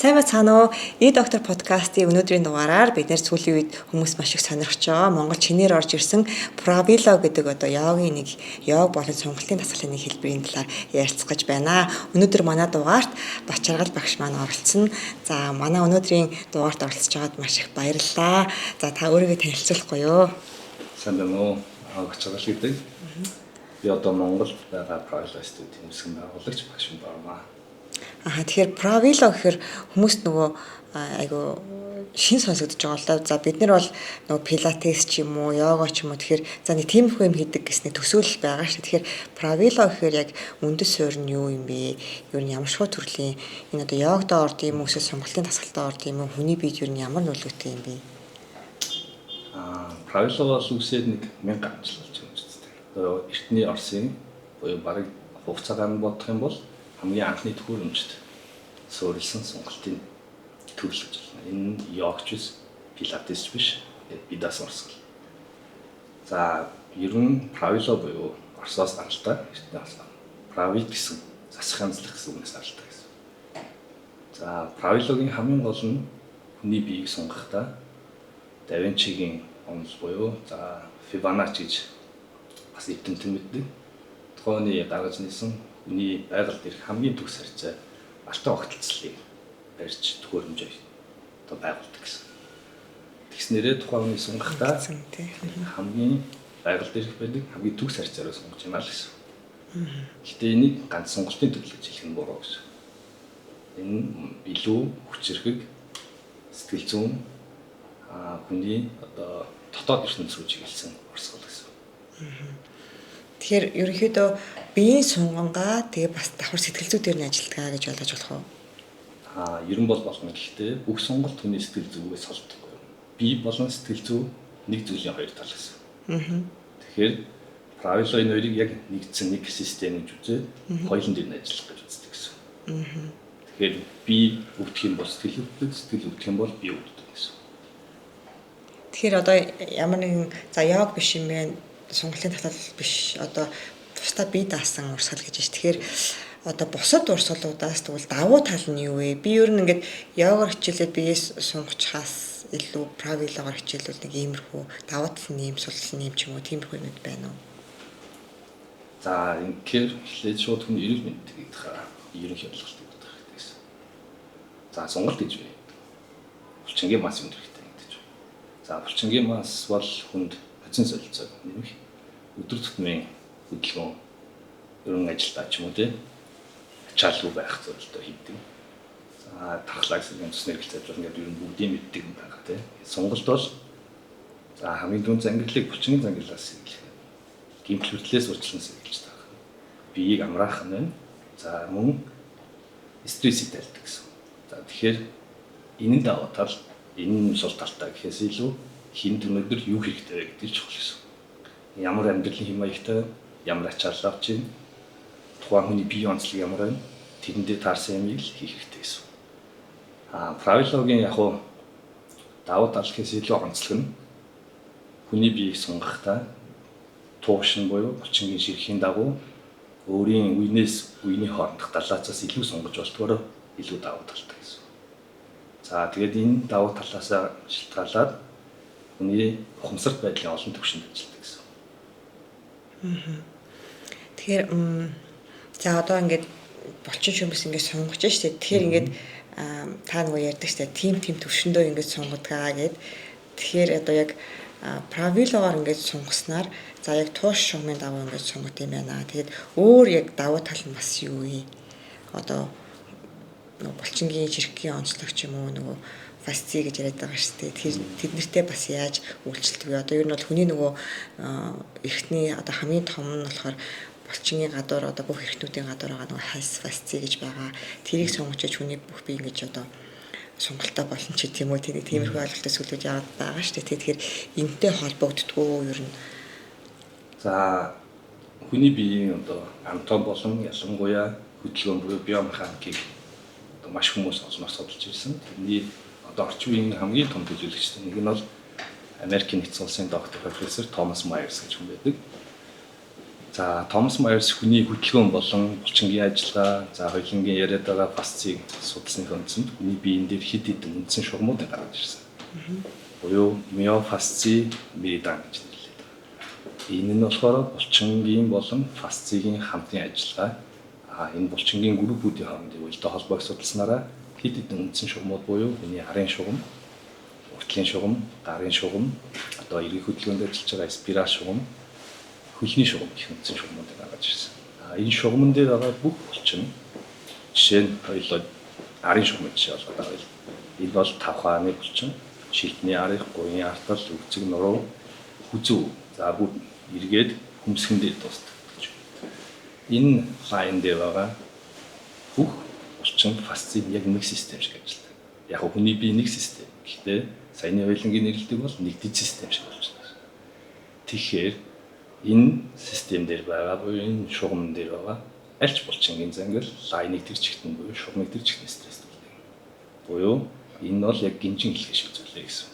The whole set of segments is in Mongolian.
Сайн бацгаана уу? E-доктор подкастын өнөөдрийн дугаараар бид нэр сүүлийн үед хүмүүс маш их сонирхож байгаа Монгол чинээр орж ирсэн Правило гэдэг йогийн нэг йог болон сонголтын дасгалын нэг хэлбэрийн талаар ярилцах гэж байна. Өнөөдөр манай дугаарт Бачаргал багш маань оролцсон. За манай өнөөдрийн дугаарт оролцож байгаад маш их баярлалаа. За та өөрийгөө танилцуулахгүй юу? Сайн байна уу? Бачаргал гэдэг. Би одоо Монголд байгаа Правило студийн үүсгэн байгуулагч багш байна. Тэгэхээр Правило гэхээр хүмүүс нөгөө айгу шин сонсогдож байгаа л да. За бид нар бол нөгөө пилатес ч юм уу, йога ч юм уу тэгэхээр за нэг тиймэрхүү юм хийдэг гэсний төсөөлөл байгаа шүү. Тэгэхээр Правило гэхээр яг үндэс суурь нь юу юм бэ? Юу нь ямар шоу төрлийн энэ одоо йогд орд юм уу, эсвэл сонголтын дасгалтад орд юм уу? Хүний биед юу нь ямар нөлөөтэй юм бэ? Правило бол үсээд нэг 1000 жил болж байгаа юм шүү дээ. Одоо эртний Оросын буюу бараг хугацаагаар нь бодох юм бол хамгийн анхны төхөөрөмжт суурилсан сонголтын төрөл гэж байна. Энэ йогч биш, пилатес биш, бидас орсгол. За, ер нь Правило буюу Оросоос гаралтай эртний орсон. Правит гэсэн засах янзлах гэсэн үгнээс гаралтай гэсэн. За, Правилогийн хамгийн гол нь хүний биеийг сунгахдаа Да Винчигийн онол буюу за Фибоначчи гэж бас эвтэмтэн мэддэг. Тухайны гаргаж нээсэн хүний байгальд ирэх хамгийн төгс харьцаа алтан огтлцлыг барьж төхөөрөмж одоо байгуулдаг гэсэн. Тэгснээрээ тухайн хүний сунгахдаа хамгийн байгальд ирэх байдаг хамгийн төгс харьцаараа сунгаж байна л гэсэн. Гэтэ энийг ганц сонголтын төлөв гэж хэлэх нь буруу гэсэн. Энэ илүү хүчрхэг сэтгэл зүйн хүний одоо дотоод ертөнц рүү чиглэсэн орсгол гэсэн. Тэгэхээр ерөнхийдөө биеийн сунгангаа тэгээ бас давхар сэтгэл зүй дээр нь ажилтгаа гэж ойлгож болох уу? Ерөн бол болно. Гэхдээ бүх сонголт хүний сэтгэл зүгээс холбоотой. Бие болон сэтгэл зүй нэг зүйлийн хоёр тал гэсэн. Тэгэхээр Правило энэ хоёрыг яг нэгдсэн нэг систем гэж үзээд хоёулын дээр нь ажиллах гэж үздэг гэсэн. Тэгэхээр бие өвдөх юм бол сэтгэл өвддөг, сэтгэл өвдөх юм бол бие өвддөг гэсэн. Тэгэхээр одоо ямар нэгэн за йог биш юм бэ? Сонголтын татал биш одоо бусдаа бие даасан урсгал гэж байна. Тэгэхээр одоо бусад урсгалуудаас тэгвэл давуу тал нь юу вэ? Би ер нь ингээд йогоор хичээлээд биеэс сунгахаас илүү Правилогоор хичээлвэл нэг иймэрхүү давуу тал нь юм, сул тал нь юм ч юм уу тиймэрхүү юм байна уу? За ингээд эхлээд шууд хүн эрүүл мэндийг ерөнхий ойлголтыг бодох хэрэгтэй гэсэн. За сонголт гэж байна. Булчингийн мас юм хэрэгтэй гэдэг чинь. За булчингийн мас бол хүнд хоцсон солилцоог нэмэх өдөр тутмын хөдөлгөөн ерөн ажилтаа ч юм уу тий ачаалгүй байх зорилттой хийдэг. За тархлаа гэсэн цус нэргэлцээд бол ингээд ер нь бүгдийн мэддэг юм байгаа тий. Сонголт бол за хамгийн түрүүнд зангирлыг булчингийн зангирлаас сэргийлэх. Гимтэл хөдлөлөөс урьдчилан сэргийлж таах. Биеийг амраах нь байна. За мөн стрессийг тайлдаг гэсэн. За тэгэхээр энэ даваа тал энэ сул талтай гэхээс илүү хин өнөөдөр юу хэрэгтэй вэ гэдэг чухал гэсэн. Ямар амьдралын хэм маягтай, ямар ачаалал авч ийн, тухайн хүний бие онцлог ямар байна, тэрэндээ таарсан юмыг л хийх хэрэгтэй гэсэн. Правилогийн яг уу давуу тал гэхээс илүү онцлог нь хүний биеийг сунгахдаа туушин буюу булчингийн ширхийн дагуу өөрийн үений хоорондох далаацаас илүү сунгаж болтгоор илүү давуу талтай гэсэн. За тэгээд энэ давуу талаас шалтгаалаад хүний ухамсарт байдлын олон түвшинд ажилладаг гэсэн. Тэгэхээр за одоо ингээд булчин шүмбэс ингээд сунгаж штэ. Тэгэхээр ингээд та нөгөө ярьдаг штэ. Тим төвшөндөө ингээд сунгадгаа гэд. Тэгэхээр одоо яг Правилогоор ингээд сунгаснаар за яг тууш шугамын давуу ингээд сунгад юм байна. Тэгээд өөр яг давуу тал нь бас юу вэ? Одоо нөгөө булчингийн жиркийн онцлог ч юм уу нөгөө фасци гэж яриад байгаа шүү дээ. Тэгэхээр тэд нартэй бас яаж үйлчлдэг вэ? Одоо ер нь бол хүний нөгөө эрхтний одоо хамгийн том нь болохоор булчингийн гадуур одоо бүх эрхтнүүдийн гадуур байгаа нөгөө хайс фасци гэж байгаа. Тэрийг сунгачиж хүний бүх бие ингэж одоо сонголтоо болно ч гэдэм үү тиймэрхүү ойлголттой сүлүүд яваад байгаа шүү дээ. Тэгэхээр энэтэй холбогддгоо ер нь. За хүний биеийн одоо анатом болон ялангуяа хөдөлгөөн буюу биомеханикийг одоо маш хүмүүс олноор судалж ирсэн. Тэрний одоо орчин үеийн хамгийн том төлөөлөгчтэй нэг нь бол Америкийн нэгдсэн улсын доктор профессор Томас Майерс гэж хүн байдаг. За Томас Майерс хүний хөдөлгөөн болон булчингийн ажиллагаа, за хоёулангийн яриад байгаа фасцийг судалсны үндсэнд хүний биеийн дээр хэд хэдэн үндсэн шугамуудыг гаргаж ирсэн. Буюу миофасци, миридан гэж нэрлэдэг. Энэ нь болохоор булчингийн болон фасцигийн хамтын ажиллагаа. Энэ булчингийн группүүдийн хоорондын уялдаа холбоог судалснараа хэд хэдэн үндсэн шугамуд буюу хүний арын шугам, уртлын шугам, гарын шугам, одоо эргэх хөдөлгөөнд ажиллаж байгаа спираль шугам, хөлний шугам гэх үндсэн шугамуудыг гаргаж ирсэн. Энэ шугамн дээр байгаа бүх булчин жишээ нь хоёулаа арын шугамын жишээ болгоод байгаа. Энэ бол тав хааны булчин, шилтний арих, гуйны артал, өвцөг нуруу, хүзүү, за бүр эргээд хүмсгэн дээр дуустдаг. Энэ лайн дээр байгаа бүх булчин фасцин яг нэг систем шиг ажилладаг. Яг хүний бие нэг систем. Гэхдээ саяны хоёулангийн нэрлэлдэг бол нэгдэж систем шиг болж байна. Тэгэхээр энэ систем дээр байгаа буюу энэ шугамн дээр байгаа аль ч булчингийн зангил лайныг тэр чигтэн буюу шугамыг тэр чигтэн стресстүүлдэг. Буюу энэ бол яг гинжин хэлхий шиг зүйлээ гэсэн.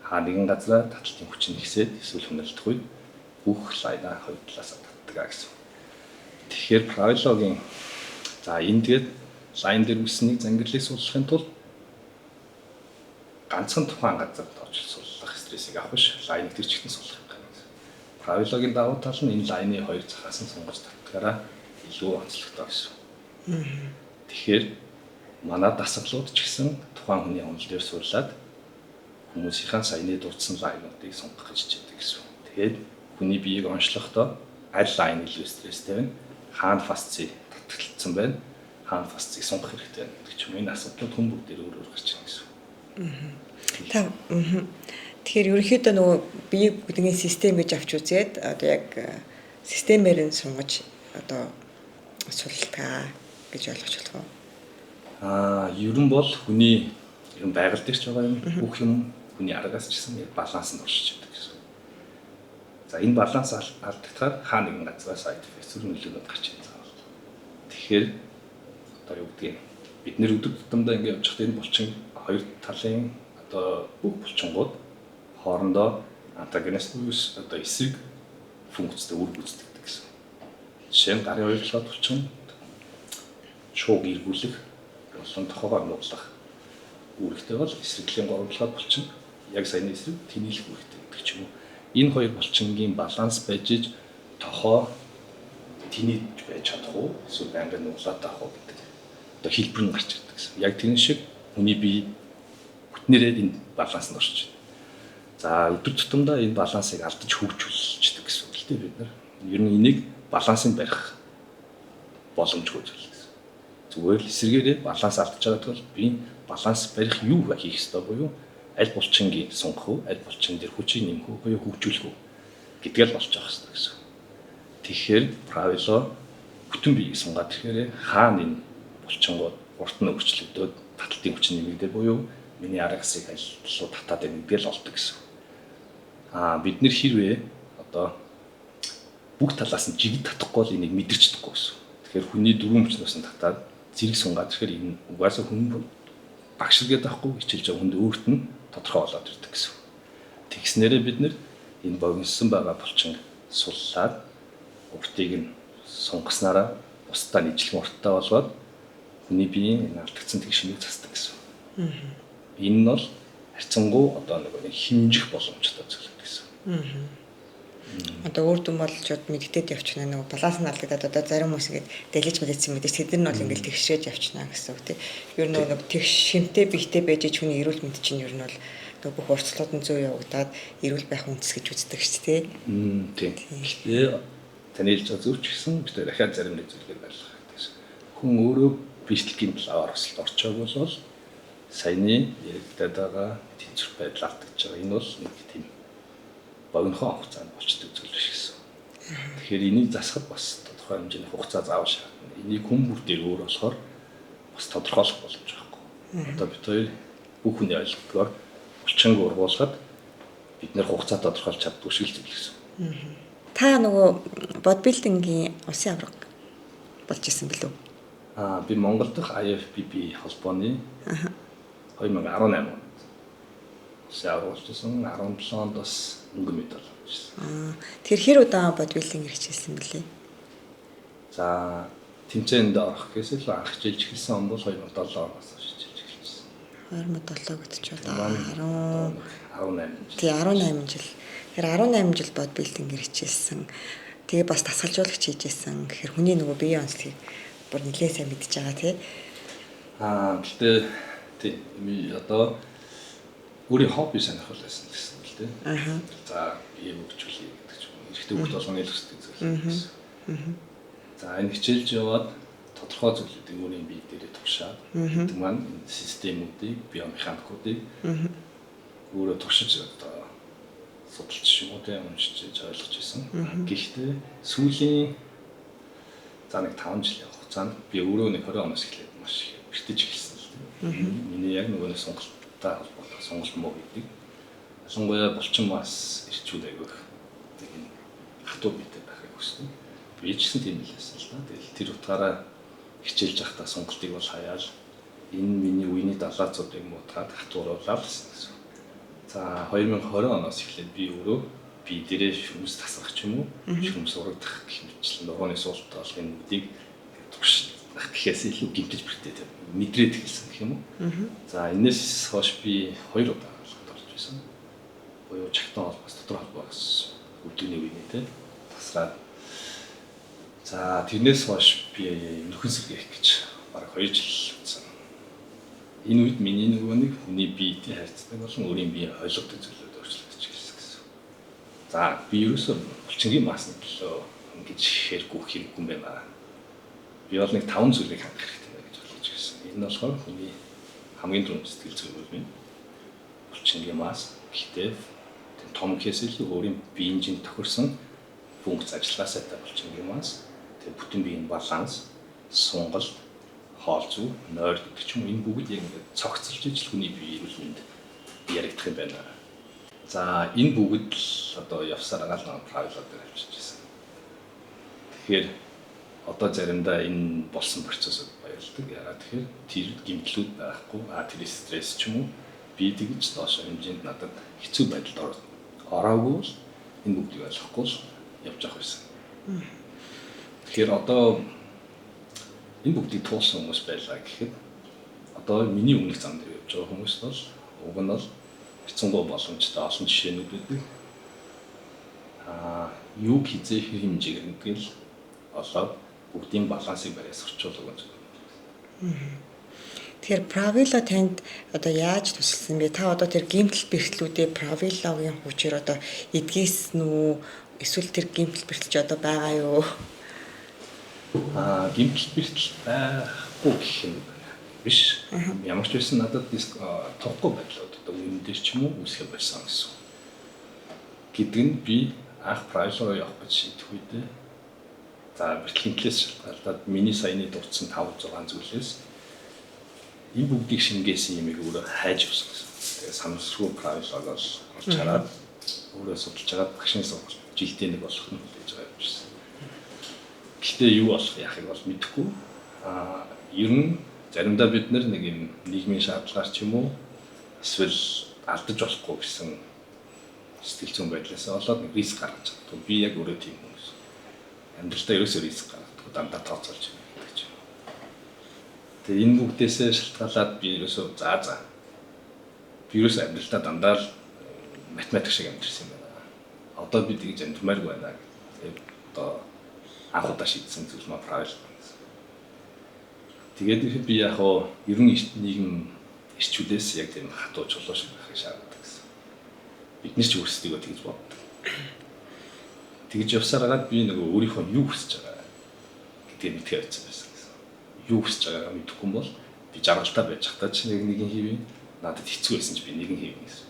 Хаа нэгэн газараа таталтын хүч нь ихсээд эсвэл хөнөөлдөх үед бүх лайнаа хоёр талаас татдаг гэсэн. Тэгэхээр параллогийн за энэ тэгээд лайн дээр үснийг зангиллыг суулгахын тулд ганцхан тухайн газар тоочл суулгах стрессийг авах биш лайныг тэр чигтэн суулгах юм байна. Параллогийн давуу тал нь энэ лайны хоёр цахаас нь сонгож татдагаараа илүү онцлогтой гэсэн. Тэгэхээр манай дасгалууд ч гэсэн тухайн хүний онол дээр суурлаад хүмүүсийн саяны дурдсан лайнуудыг сонгох гэж хичээдэг гэсэн. Тэгээд хүний биеийг онцлохдоо аль лайн илүү стресстэй вэ? Хаана фасци татгалцсан байна? Хаана фасциг сонгох хэрэгтэй байна гэх юм. Энэ асуудлууд хүн бүгдээр өөр өөр гарч ирнэ гэсэн. Тэгэхээр ерөнхийдөө нөгөө биеийг бүгдийн систем гэж авч үзээд одоо яг системээр нь сунгаж одоо судалдаг гэж ойлгож болох уу? Ерөн бол хүний ерөн байгаль дээр ч байгаа юм бүх юм хүний аргаас ч гэсэн яг балансанд оршиж байдаг гэсэн. За энэ баланс алдагдахаар хаа нэгэн газраас сайд эффект нөлөөлөд гарч ирсэн. Тэгэхээр одоо юу гэдгийг бид нэр өдөр тутамдаа ингэ явж байхдаа энэ булчин хоёр талын одоо бүх булчингууд хоорондоо антагонист буюу одоо эсрэг функцтэй үр гүйцэтгэдэг гэсэн. Жишээ нь гарын хоёр талаад булчин шууг эргүүлэх болон тохоогоор нуглах үүрэгтэй бол эсрэглийн гурван талаад булчин яг саяны эсрэг тэнэлэх үүрэгтэй гэдэг ч юм уу. Энэ хоёр булчингийн баланс байж иж тохоо тэнэж байж чадах уу эсвэл байнгын нуглаад авах уу гэдэг одоо хэлбэр нь гарч ирдэг гэсэн. Яг тэр шиг хүний бие бүтнээрээ энэ балансд орж байна. За өдөр тутамдаа энэ балансыг алдаж хөгжүүлчихдэг гэсэн. Гэхдээ бид нар ер нь энийг балансыг барих боломжгүй зүйл гэсэн. Зүгээр л эсэргээрээ баланс алдаж байгаа тул би баланс барих юу хийх ёстой буюу аль булчингийн сунгах уу, аль булчин дээр хүчийг нэмэх үү, буюу хөгжүүлэх үү гэдгээл болж байгаа хэрэгтэй гэсэн. Тэгэхээр правило бүтэн биеийг сунгаад тэгэхээр хаана энэ булчингууд урт нь өөрчлөгдөд таталтын хүч нэмэгдээ буюу миний аргасыг аль руу татаад байна гэдгээл олдог гэсэн. Бид нэр хэрвээ одоо бүх талаас нь жигд татахгүй бол энийг мэдэрчдэггүй гэсэн. Тэгэхээр хүний дөрвөн хүчнээс нь татаад зэрэг сунгаад тэгэхээр энэ угаасаа хүн багшилгээд авахгүй хичээлж байгаа хүнд өөрт нь тодорхой болоод ирдэг гэсэн. Тэгснээрээ бид нэр энэ богиносон байгаа булчин суллаад уртыг нь сунгаснараа бусдаа нийтлэн урттай болгоод хүний биеийн энэ алдагдсан тэгшнийг засдаг гэсэн. Энэ нь бол харьцангуй одоо нэг хэмжих боломжтой зүйл гэсэн. Одоо өөр дүн болж мэддээд явчихна нэг баланс нь алдагдаад одоо зарим хүмүүс ингэж дэлгэж мэдсэн мэдээж тэд нар бол ингээл тэгшрээж явчихна гэсэн үг тийм. Ер нь нэг тэгш шимтэй бихтэй байж хүний эрүүл мэнд чинь ер нь бол бүх уртслууд нь зөв явагдаад эрүүл байх үндэс гэж үздэг шүү дээ тийм. Гэхдээ таны хэлж байгаа зөв ч гэсэн бид дахиад зарим нэг зүйлээр байлгах гэсэн. Хүн өөрөө бичлэгийн талаар өсөлт орчоог бол саяны яригдаад байгаа тэнцвэр байдал алдагдж байгаа. Энэ бол нэг тийм богинохон хугацаанд болчдөг зүйл биш гэсэн. Тэгэхээр энийг засахад бас тодорхой хэмжээний хугацаа заавал шаардна. Энийг хүн бүр дээр өөр болохоор бас тодорхойлох боломж байхгүй. Одоо бид хоёр бүх хүний ойлголтоор булчинг ургуулхад бид нэр хугацаа тодорхойлж чаддгүй шиг л зүйл гэсэн. Та нөгөө бодибилдингийн улсын авраг болж исэн билүү? Би Монгол дахь IFBB холбооны 2018 онд улсын авраг болчихсон. 17 онд бас өнгө медаль явчихсан. Тэр хэр удаан бодибилдинг хичээсэн бэлээ? За тэмцээнд орох гэсэл анх хичээлж эхэлсэн он бол 2007 оноос хичээлж эхэлсэн. 2007 гэдэг ч Одоо 18 тий 18 жил. Тэр 18 жил бодибилдингээр хичээсэн. Тэгээ бас дасгалжуулагч хийжсэн. Тэгэхээр хүний нөгөө биеийн онцлогийг бүр нэлээд сайн мэдж байгаа тий. Гэхдээ тий одоо өөрийн хобби сонирхол байсан гэсэн л тий. За бие хөгжүүлэх гэдэг ч юм. Эрэгтэй хүмүүс болгоны л хүсдэг зүйл байсан. За энэ хичээлж яваад тодорхой зүйлүүдийг өөрийн бие дээрээ туршаад гэдэг маань энэ системүүдийг, биомеханикуудыг өөрөө туршиж одоо судалж юм уу тийм уншиж ойлгож ирсэн. Гэхдээ сүүлийн за нэг 5 жилийн хугацаанд би өөрөө нэг 20 оноос эхлээд маш их бэртэж эхэлсэн л тийм. Миний яг нөгөө сонголттой холбоотой сонголт муу гэдэг. Ялангуяа булчин бас ирчүүд айгүйх нэг юм хатуу битэй байхыг хүсдэг. Би ч гэсэн тийм л байсан л да. Тэгэл тэр утгаараа хичээлж байхдаа сонголтыг бол хаяал энэ миний үений далаацуудыг муудаад хатууруулаад гэсэн. За 2020 оноос эхлээд би өөрөө би дээрээ шүмс тасрах ч юм уу, шүмс урагдах гэх мэтлэн нурууны суулттай болох энэ үдийг турших гэхээс илүү гимтэж бэртээд мэдрээд эхэлсэн гэх юм уу. За энэс хойш би 2 удаа алхад орж байсан. Буюу чагтан холбоос дотор холбоос өдөөний үений те тасраад. За тэрнээс хойш би нөхөн сэргийх гэж бараг 2 жил болсон. Энэ үед миний нөгөө нэг хүний биетэй харьцдаг болон өөрийн бие ойлгодог зүйлүүд өөрчлөгдөж эхэлсэн гэсэн. За би ерөөсөө булчингийн масны төлөө ингэж хэрэггүй хэрэггүй юм байна. Би бол нэг 5 зүйлийг хангах хэрэгтэй байна гэж бодож ирсэн. Энэ нь болохоор хүний хамгийн түрүүнд сэтгэл зүйн юм. Булчингийн мас, гэхдээ том хэсэл өөрийн биеийн жин тохирсон функц ажиллагаасаа та булчингийн мас, тэгээ бүтэн биеийн баланс, сонголт, хоол зүй, нойр гэдэг ч юм энэ бүгд яг ингээд цогцолж ижил хүний бие эрүүл мэнд яригдах юм байна. За энэ бүгд л одоо явсаар агаал нэг правилууд дээр авчиж байсан. Тэгэхээр одоо заримдаа энэ болсон процессыг баярлдаг. Яагаад тэгэхээр тэр гэмтлүүд байхгүй, тэр стресс ч юм уу би тэгж доош хэмжээнд надад хэцүү байдалд ороогүй л энэ бүгдийг ойлгохгүй л явж явах байсан. Тэгэхээр одоо энэ бүгдийг туулсан хүмүүс байлаа гэхэд одоо миний өмнөх зам дээр явж байгаа хүмүүс бол уг нь бол хэцэнгуй боломжтой олон жишээнүүд байдаг. Юу хизээх хэмжээгээр гэдэг л олоод бүгдийн балансыг бариас орчуулдаг гэж байна. Тэгэхээр Правила танд одоо яаж тусалсан бэ? Та одоо тэр гэмтэл бэрхтлүүдээ Правилагийн хүчээр одоо эдгээсэн үү? Эсвэл тэр гэмтэл бэрхтэлж одоо байгаа юу? Гэмтэл бэртэл байхгүй гэх юм биш. Ямар ч байсан надад тухгүй байдлууд одоо үнэндээ ч юм уу үүсгэж байсан гэсэн. Гэдэг нь би анх Правила руу явах гэж шийдэх үедээ за бэртлийн талаас шалтгаалаад миний саяны дурдсан 5-6 зүйлээс энэ бүгдийг шингээсэн юмыг өөрөө хайж авсан гэсэн. Тэгээ санамсргүй Правилаг бол орж хараад өөрөө судалж байгаа багшийн сургалт жилдээ нэг болох нь гэж байгаа юм шиг. Гэхдээ юу болох яахыг бол мэдэхгүй. Ер нь заримдаа бид нэг юм нийгмийн шаардлагаар ч юм уу эсвэл алдаж болохгүй гэсэн сэтгэл зүйн байдлаас болоод нэг риск гаргаж чаддаг. Би яг өөрөө тийм хүмүүс. Амьдралдаа ерөөсөө риск гаргадаг. Дандаа тооцоолж байгаа гэж. Тэгээ энэ бүгдээсээ шалтгаалаад би ерөөсөө би ерөөсөө амьдралдаа дандаа л математик шиг амьдэрсэн юм байна. Одоо би тэгж амьдрмааргүй байна. Тэгээ одоо анх удаа шийдсэн зүйл маа Правила. Тэгээд би яг ер нь нийгэм ирчүүдээс яг тийм хатуу чулуу шиг байхыг шаарддаг гэсэн. Бид нар ч өөрсдийгөө тэгж боддог. Тэгж явсараад би нөгөө өөрийнхөө юу хүсэж байгаа гэдгийг мэдхээ байсан байсан гэсэн. Юу хүсэж байгаагаа мэдэхгүй бол би жаргалтай байж хатаа ч нэгэн хийвээ. Надад хэцүү байсан ч би нэгэн хийвээ гэсэн.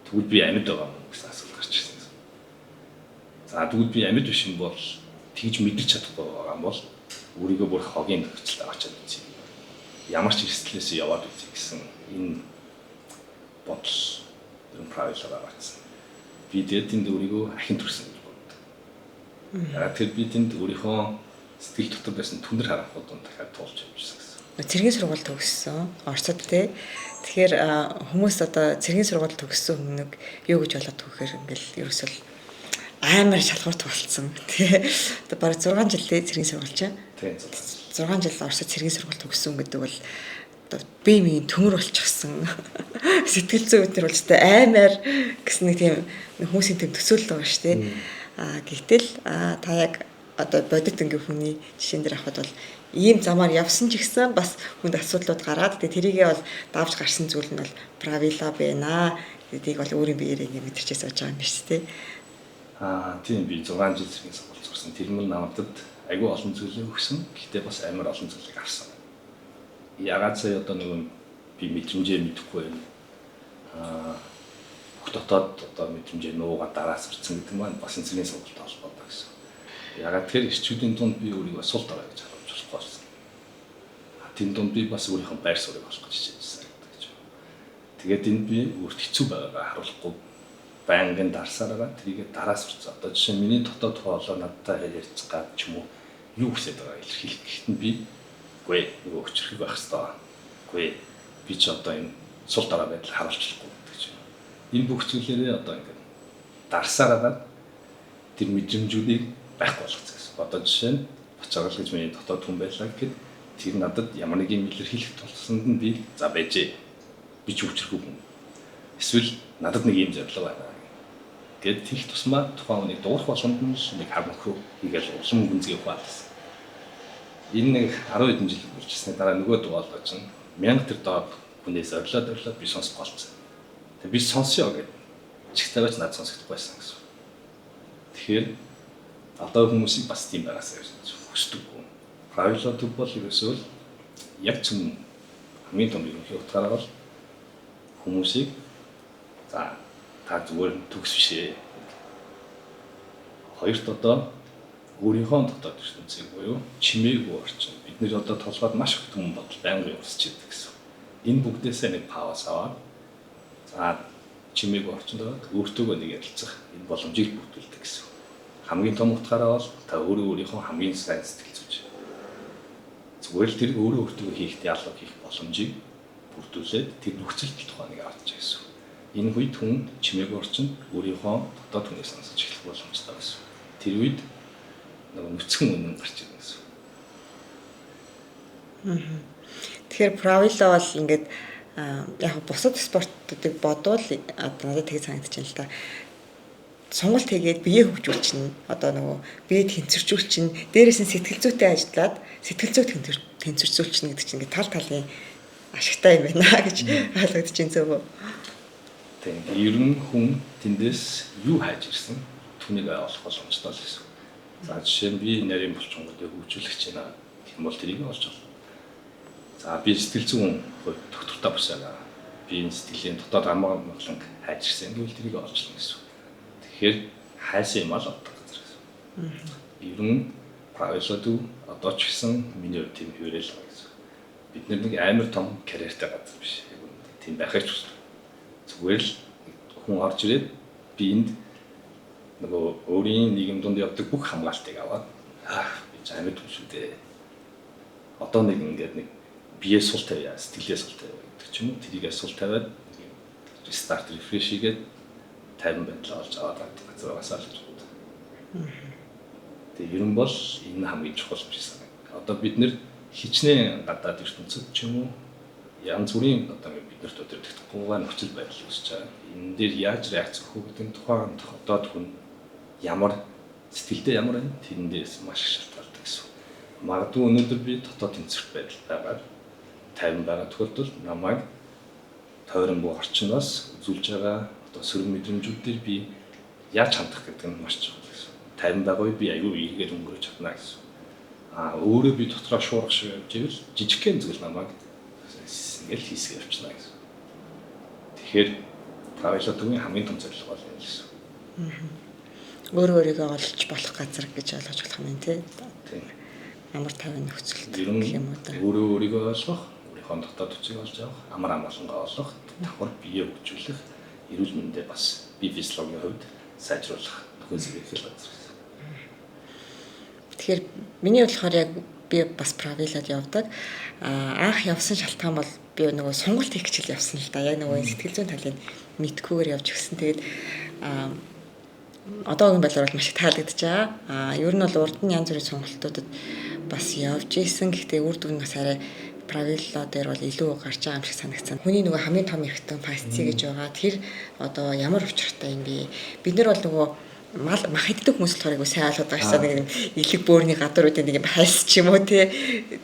Тэгвэл би амьд байгаа юм гэсэн асуулт гарч ирсэн гэсэн. За тэгвэл би амьд биш юм бол тэгж мэдэрч чадахгүй байгаа юм бол өөрийгөө бүр хогийн нөхцөлд аваачаад үзье. Ямар ч эрсдлээс яваад үзье гэсэн энэ бодол энэ Правилаар аваачсан. Би тэнд өөрийгөө ахин төрсөн гэж боддог. Тэгэхээр би тэнд өөрийнхөө сэтгэл дотор байсан түнэр харанхууд дахиад туулж явжсан гэсэн. Цэргийн сургууль төгссөн. Оросд те. Тэгэхээр хүмүүс одоо цэргийн сургууль төгссөн хүнийг юу гэж болоод төгөхээр ингээл ерөөсөл амар шалгуурт болцсон. Тэгээ одоо бараг 6 жилдээ цэргийн сургууль чинь. Тийм. 6 жил Оросд цэргийн сургууль төгссөн гэдэг бол одоо бие минь төмөр болчихсон. Сэтгэл зүйн өдөр бол ч амар гэсэн нэг тийм хүмүүсийн төв төсөөлөл байгаа шүү дээ. Гэтэл та яг одоо бодит ингээ хүний жишээн дээр авахад бол ийм замаар явсан ч гэсэн бас хүнд асуудлууд гараад тэрийгээ бол давж гарсан зүйл нь бол правила байна. Гэдгийг бол өөрийн биеэрээ ингээ мэдэрчээс болж байгаа юм биш үү? Тийм би 6 жил цэргийн сургууль сурсан. Тэр нь намайг айгүй олон зүйлийг өгсөн. Гэхдээ бас амар олон зүйлийг авсан. Ягаад сая одоо нэг би мэдрэмжээ мэдэхгүй байна. Бүх дотоод одоо мэдрэмжээ нууга дараас ирсэн гэдэг маань бас цэргийн сургуультай холбоотой гэсэн. Ягаад тэр эрчүүдийн дунд би өөрийгөө сул дараа гэж харуулж болохгүй болсон. Тэн дунд би бас өөрийнхөө байр суурийг олох гэж хичээжсэн гэж. Тэгээд энд би өөрт хэцүү байгаагаа харуулахгүй байнгын дарсараа тэрийг дараас урцсан. Одоо жишээ нь миний дотоод хоолой надтай ярьж гад ч юм уу юу хүсэж байгаа илэрхийлэх гэхэд нь би үгүй нөгөө өчрөх байх хэвээр. Үгүй би ч одоо энэ сул дараа байдал харуулчихгүй гэж. Энэ бүх зүйлээрээ одоо ингээд дарсараа тэр мэдрэмжүүдийг байхгүй болгоцсон гэсэн. Одоо жишээ нь Бачаарал гэж миний дотоод хүн байлаа гэхэд тэр надад ямар нэг юм илэрхийлэх тулсанд нь би за байжээ. Би ч өчрөх хүн. Эсвэл надад нэг юм зорилго байна. Гэт тийх тусмаа тухайн хүнийг дуурах болгонд нь нэг харамхруу хийгээл улам гүнзгий ухаалсан. Энэ нэг 10 хэдэн жил үржилсний дараа нөгөө дугаалгаа чинь 1000 тэр доод хүнээс орлоод би сонсох болцсон. Тэгээ би сонсё гэдэг. Чихтэйгч над сонсохдохгүй байсан гэсэн. Тэгэхээр одоо хүмүүсийг бас тийм байгаасаа хүсдэггүй. Правилууд бол ерөөсөө яг зөв хамгийн том ерөнхий утгаараа бол хүмүүсийг за та зүгээр төгс бишээ. Хоёрт одоо өөрийнхөө дотоод ертөнцийг буюу чимээгүй орчин. Бид нэр одоо толгойд маш их түмэн бодол байнгын урсч идэг гэсэн. Энэ бүгдээсээ нэг пауз аваад за чимээгүй орчинд өөртөөгөө нэг ярилцах энэ боломжийг бүрдүүлдэг гэсэн. Хамгийн том утгаараа бол та өөрийнхөө хамгийн сайн сэтгэл зүйч. Зүгээр л тэр өөртөөгөө хийх диалог хийх боломжийг бүрдүүлээд тэр нөхцөл тухайг авч гэсэн. Энэ үед хүн чимээгүй орчинд өөрийнхөө дотоод хүнээс сонсож эхлэх боломжтой байсан. Тэр үед нэг нүцгэн үнэн гарч ирнэ гэсэн. Тэгэхээр правила бол ингээд яг бусад спортуудыг бодвол одоо надад тэг санагдчихээн л та. Сонголт хийгээд бие хөгжүүлчихнэ. Одоо нөгөө бие тэнцвэржүүлчихнэ. Дээрээс нь сэтгэл зүйтэй ажиллаад сэтгэл зүйд тэнцвэржүүлчихнэ гэдэг чинь ингээд тал талын ашигтай юм байна гэж ойлгогдож байна зөв үү? Тийм. Ер нь хүн тэндээс юу хайж ирсэн түүнийг олох боломжтой л гэсэн. За жишээ нь би нарийн булчингуудыг хөгжүүлэх чинь гэх юм бол тэрийг олж олно. За би сэтгэл зүйн хувьд доктортой босоо. Би энэ сэтгэлийн дотоод амгалан хайж ирсэн гэвэл тэрийг олж олно гэсэн. Тэгэхээр хайсан юм ал оддог газар гэсэн. Ер нь правилууд одоо ч гэсэн миний хувьд тийм хөвөрөл байгаа гэсэн. Бид нэг амар том карьертай газар биш. Тийм байхаж хүсдэг. Зүгээр л хүн орж ирээд би энд нөгөө өөрийн нийгэм донд явдаг бүх хамгаалтыг аваад би замд шүү дээ. Одоо нэг ингээд нэг бие сул тавья, сэтгэлээ сул тавья гэдэг ч юм уу. Тэрийгээ сул тавиад restart refresh хийгээд 50 байдлаа олж аваад газар угаасаа л гэж байна. Тэгээ ер нь бол энэ хамгийн чухал биш санаг. Одоо бид нэр хичнээн гадаад ертөнцид ч юм уу янз бүрийн одоо бид нарт өдөртөхгүй нөхцөл байдал үүсэж байгаа. Энэ дээр яаж реакц өгөх гэдэг нь тухайн дотоод хүн ямар сэтгэлдээ ямар байна тэрэн дээрээс маш их шалтгаалдаг гэсэн. Магадгүй өнөөдөр би дотоод тэнцвэрт байдал байгаа 50 байгаа тохиолдолд намайг тойрон буу орчноос үзүүлж байгаа одоо сөрөг мэдрэмжүүдээр би яаж хандах гэдэг нь маш чухал гэсэн. 50 байгаа үед би аюу ийгээр өнгөрөөж чадна гэсэн. Өөрөө би дотроо шуурах шиг явж ивэл жижигхэн зүйл намайг ингээл хийсгээ явчихна гэсэн. Тэгэхээр правилуудын хамгийн том зорилго бол энэ гэсэн. Өөрийгөө олж болох газар гэж ойлгож болох юм тий. Амар тавийн нөхцөлд гэх юм уу да. Өөрийгөө олох, өөрийнхөө дотоод хүчийг олж авах, амар амгалангаа олох, давхар бие хөгжүүлэх, эрүүл мэндэ бас бие физиологийн хувьд сайжруулах нөхөн зэрэг газар гэсэн. Тэгэхээр миний болохоор яг би бас правилаад явдаг. Анх явсан шалтгаан бол би нөгөө сонголт хийх хичээл явсан л да. Яг нөгөө сэтгэл зүйн талын мэдгүйгээр явж гисэн. Тэгээд одоогийн байдлаар бол маш их таалагдж байгаа. Ер нь бол урд нь янз бүрийн сонголтуудад бас явж исэн. Гэхдээ үр дүн нь бас арай правило дээр бол илүү гарч байгаа юм шиг санагдсан. Хүний нөгөө хамгийн том эрхтэн фасци гэж байгаа. Тэр одоо ямар учиртай юм бэ? Бид нар бол нөгөө мах иддэг хүмүүс болохоор айгу сайн ойлгоод байгаа шүү дээ. Нэг илэг бөөрийн гадууруудын нэг юм хайс ч юм уу те.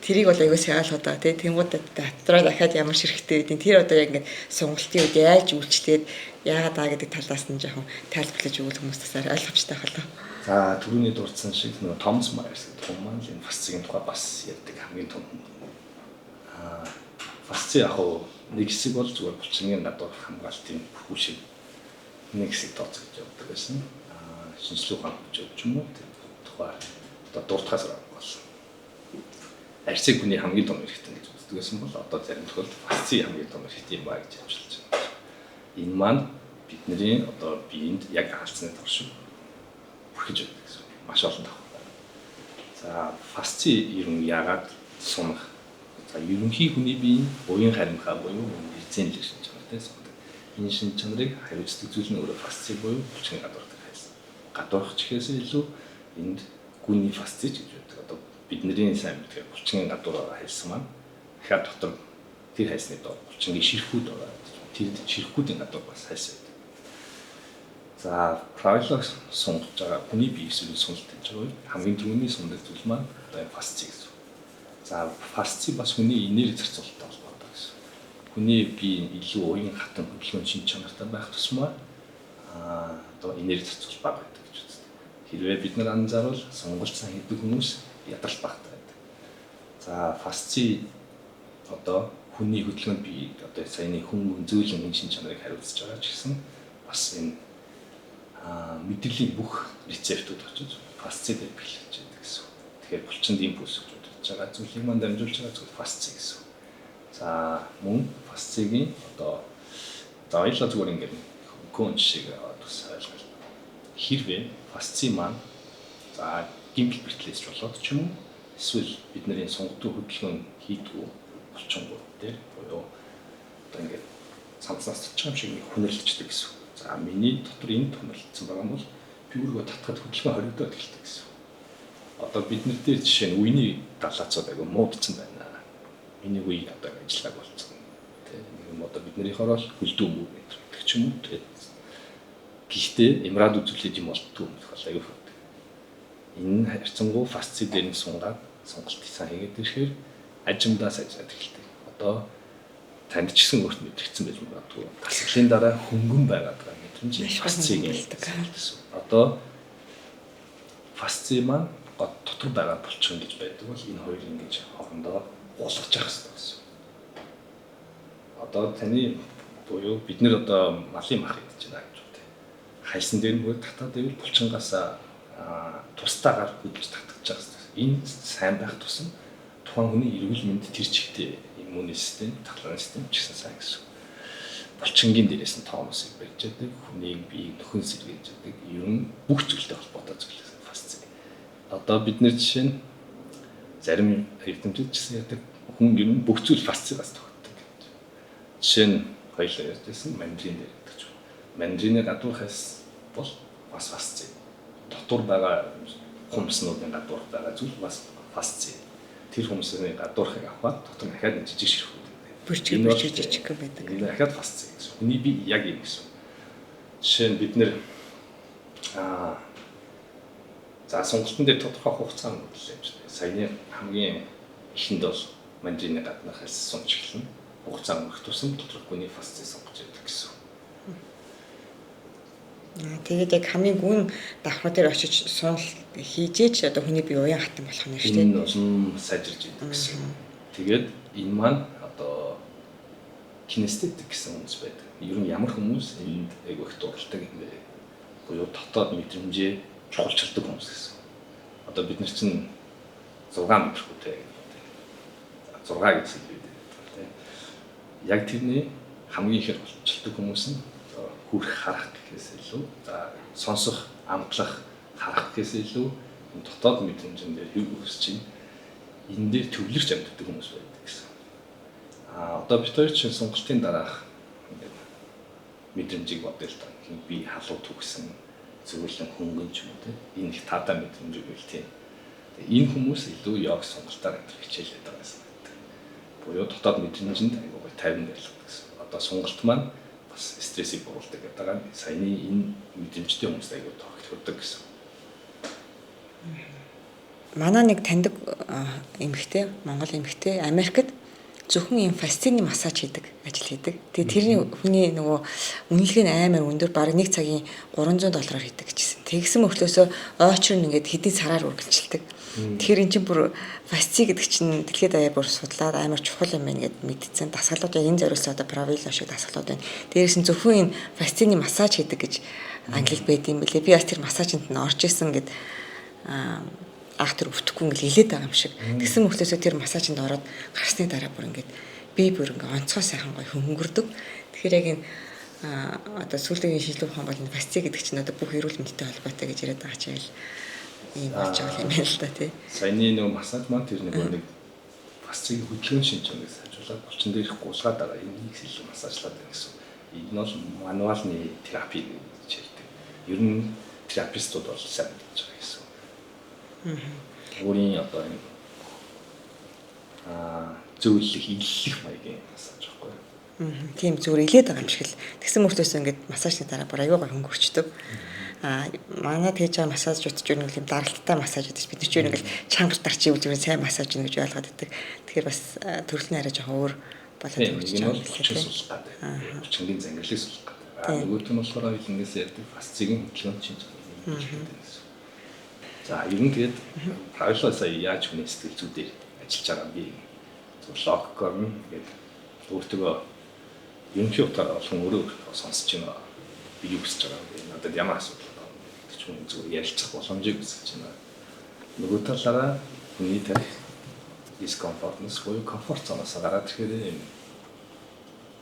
Тэрийг бол айгу сайн ойлгоод байгаа те. Тэнгууд дотроо дахиад ямар ширхтэй байдیں۔ Тэр одоо яг ингээд сонголтын үед яаж үйлчлээд яагаад аа гэдэг талаас нь жоохон тайлбарлаж өгвөл хүмүүстээс ойлгомжтой болоо. За түрүүний дурдсан шиг нөгөө Томас Майерс гэдэг хүн маань энэ фасцийн тухай бас ярьдаг хамгийн том фасци яг нэг хэсэг бол зүгээр булчингийн гадуур хамгаалтын бүхүү шиг нэг хэсэг тооцогдож явдаг байсан. Шинжлэх ухаан гэж юм уу тухай одоо дуртахаас болсон. Арьсыг хүний хамгийн том эрхтэн гэж үздэг байсан бол одоо зарим тохиолдолд фасци хамгийн том эрхтэн юм ба гэж хэлж байна. Энэ маань бидний одоо биеинд яг хаалцны туршиг бүрхэж байдаг гэсэн. Маш олон давхар. За фасци ер нь яагаад сунах? За ерөнхий хүний биеийн уян харимхаа буюу эзэн л шинж чанартай сундаг. Энэ шинж чанарыг хариуцдаг зүйл нь өөрөө фасци буюу булчин гадуурх хайсан. Гадуурх чихээс илүү энд гүний фасци гэж байдаг. Одоо бидний сайн мэдгээр булчингийн гадуур хайсан маань дахиад дотор тэр хайсны доор булчингийн ширхүүд байгаа. Тэр ширхүүдийн гадуур бас хайсан. За правило сунгаж байгаа хүний бие эсвэл суналт гэж байгаа хамгийн түрүүний сундаг зүйл маань одоо фасци гэсэн. За фасци бас хүний энерги зарцуулалттай холбоотой гэсэн. Хүний бие илүү уян хатан хөдөлгөөн шинж чанартай байх тусмаа одоо энерги зарцуул бага байдаг гэж үздэг. Хэрвээ бид нар анзаарвал сонголцсон хийдэг хүмүүс ядарч багтай байдаг. За фасци одоо хүний хөдөлгөөнд бие одоо саяны хүн зөөлөн шинж чанарыг хариуцж байгаа ч гэсэн бас энэ мэдрэлийн бүх рецептүүд очиж фасци дээр бэлгэж байдаг гэсэн. Тэгэхээр булчинд импульс гэж бодож байгаа зүйлийг маань дамжуулж байгаа зүйл фасци гэсэн. За мөн фасцигийн одоо за ойлоо зүгээр ингээд кон шиг тус ойлгол. Хэрвээ фасци маань за гимтэл бэртлээс болоод ч юм уу эсвэл бидний сонгодог хөдөлгөөн хийдгүү булчингууд дээр буюу одоо ингээд цамцнаас цоч юм шиг хүнэлцдэг гэсэн. За миний дотор энэ томилдсон байгаа бол би өөрөө татхад хөдөлгөөн хоригдоод эхэлдэг гэсэн. Одоо бид нар дээр жишээ нь үений далаацууд айгу муудсан байна. Миний үе одоо ажиллаг болсон. Тэ нэг юм одоо бидний хорол хөлдөө мүү гэдэг ч юм уу. Гэхдээ эмрад үзүүлээд юм болтгүй юм бол айгу хөт. Энэ харьцангуй фасци дээр нь сунгаад сонголт хийсэн хийгээд ирэхээр ажимдаас ажиллаад эхэлдэг. Одоо танд ч гэсэн өөрт мэдрэгдсэн байж магадгүй. Тасгалын дараа хөнгөн байгаад байгаа мэдрэмж фасциг гэсэн. Одоо фасци маань дотор байгаа булчин гэж байдаг бол энэ хоёр ингэж хоорондоо уулзах хэрэгтэй гэсэн. Одоо таны буюу бид нэр одоо малын мах гэж байна гэж үү. Хайсан дээр нөгөө татаад ивэл булчингаас тустаагаар хөдөлж татгаж байгаа гэсэн. Энэ сайн байх тусам тухайн хүний эрүүл мэнд тэр чигтээ иммун систем, талхлын систем ч гэсэн сайн гэсэн. Булчингийн дээрээс нь тонусыг барьж яадаг, хүний биеийг нөхөн сэргээж яадаг, ер нь бүх зүйлтэй холбоотой зүйл фасци. Одоо бид нэр жишээ нь зарим эрдэмтэд ч гэсэн яадаг хүн ер нь бүх зүйл фасцигаас тогтдог гэж. Жишээ нь хоёлаа ярьдсан мандрин дээр гэдэг ч. Мандрины гадуур хайс бол бас фасци. Дотор байгаа хумснуудын гадуур байгаа зүйл бас фасци. Тэр хүмүүсийн гадуурхыг аваад дотор дахиад жижиг ширхүүд бүрчиг жижиг байдаг. Энэ дахиад фасци гэсэн. Хүний бие яг юм гэсэн. Жишээ нь бид нэр за сонголтын дээр тодорхой хугацаа нөлөөлж байна. Саяны хамгийн ихэнд бол мандрины гаднах хайс сунж эхэлнэ. Хугацаа өнгөрөх тусам тодорхойны фасци сонгож яадаг гэсэн. Тэгээд яг хамгийн гүн давхар дээр очиж суул хийжээч одоо хүний бие уян хатан болох нь шүү дээ. Энэ бол сайжирж идэг гэсэн. Тэгээд энэ маань одоо кинестетик гэсэн хүмүүс байдаг. Ер нь ямар хүмүүс энд айгүй их дуртай юм бэ? Буюу дотоод мэдрэмжээ чухалчилдаг хүмүүс гэсэн. Одоо бид нар чинь 6 метртэй. 6 гэсэн үг дээ. Яг тэрний хамгийн ихээр болчихдог хүмүүс нь хүрх харах гэхээс илүү за сонсох, амтлах, харах гэхээс илүү дотоод мэдрэмжэн дээр юу өсч чинь энэ дээр төвлөрч амьддаг хүмүүс байдаг гэсэн. Одоо бид хоёр чинь сонголтын дараах ингээд мэдрэмжийг бодъё л та. Би халуун төгсөн, зөвлөн хөнгөн ч юм уу тийм энэ их таатай мэдрэмж байл тийм. Энэ хүмүүс илүү яг сонголтоор амьдрах хичээлээд байгаа юм. Буюу дотоод мэдрэмжинд айгүй гой тайван байлгадаг гэсэн. Одоо сонголт маань бас стрессийг буулдаг гэдэг байгаа. Саяны энэ мэдрэмжтэй хүмүүст айгүй тогтвордог гэсэн. Манай нэг таньдаг эмэгтэй, Монгол эмэгтэй Америкт зөвхөн юм фасцины массаж хийдэг, ажил хийдэг. Тэгээ тэрний хүний нөгөө үнэлгээ нь амар өндөр, бараг 1 цагийн $300 хийдэг гэжсэн. Тэгсэн мөртлөөсөө ойчрон ингээд хэдийн сараар үргэлжилдэг. Тэгэхээр эн чинь бүр фасци гэдэг чинь дэлхийд даяар бүр судлаад амар чухал юм байна гэд мэдсэн. Дасгалууд яг энэ зориулсан одоо правило шиг дасгалууд байна. Дээрээс нь зөвхөн энэ фасцины массаж хийдэг гэж англид байд юм бэлээ. Би бас тэр массажинд нь орж исэн гэд ах тэр өвтөхгүй ингээл хилээд байгаа юм шиг. Тэгсэн мөртлөөсөө тэр массажинд ороод гарсны дараа бүр ингээд би бүр ингээ онцгой сайхан гоё хөнгөрдөг. Тэгэхээр яг энэ одоо сүүлдгийн шинжилгээ ухаан бол энэ фасци гэдэг чинь одоо бүх эрүүл мэндтэй холбоотой гэж яриад байгаа чинь ийм болж байгаа юм байна л да тий. Саяны нөгөө массаж маань тэр нэг фасциг хөдөлгөөн шинжилгээнээс хажуулаад булчин дээрх гуулгаад байгаа энийг илүү массажлаад байна гэсэн. Энэ бол мануалны терапи гэж ярьдаг. Ер нь терапистууд бол сайн гэж байгаа гэсэн. Өөрийн одоо энэ зөвлөх илэх маягийн массаж байхгүй юу? Тийм зүгээр илээд байгаа юм шиг л. Тэгсэн мөртөөс ингээд массажны дараа бүр аюугаа хөнгөрчдөг. Манай тэгж байгаа массажууд ч юм даралттай массаж гэдэг. Бид нар ч ингээл чангаар дарч ивэл зүгээр сайн массаж гэнэ гэж ойлгоод байдаг. Тэгэхээр бас төрөл нь арай жоохон өөр болоод өгч байгаа юм шиг суулгах гэдэг. Хүчингийн зангирлыг суулгах гэдэг. Нөгөөт нь болохоор ингээс ярьдаг фасцгийн хөдөлгөөн шинжилгээ. За ер нь тэгээд правило сая яаж хүний сэтгэл зүйдээр ажиллаж байгаа юм бэ? Лог горн гэдэг өөртөө ерөнхий утгаараа олон өөрөө сонсож байна. Би юу хүсэж байгаа юм бэ? Надад ямар асуудал байна? Тэг ч юм зүгээр ярилцах боломжийг хүсэж байна. Нөгөө талаараа хүний тарих дискомфортнес буюу комфорт зоноос гараад ирэхээр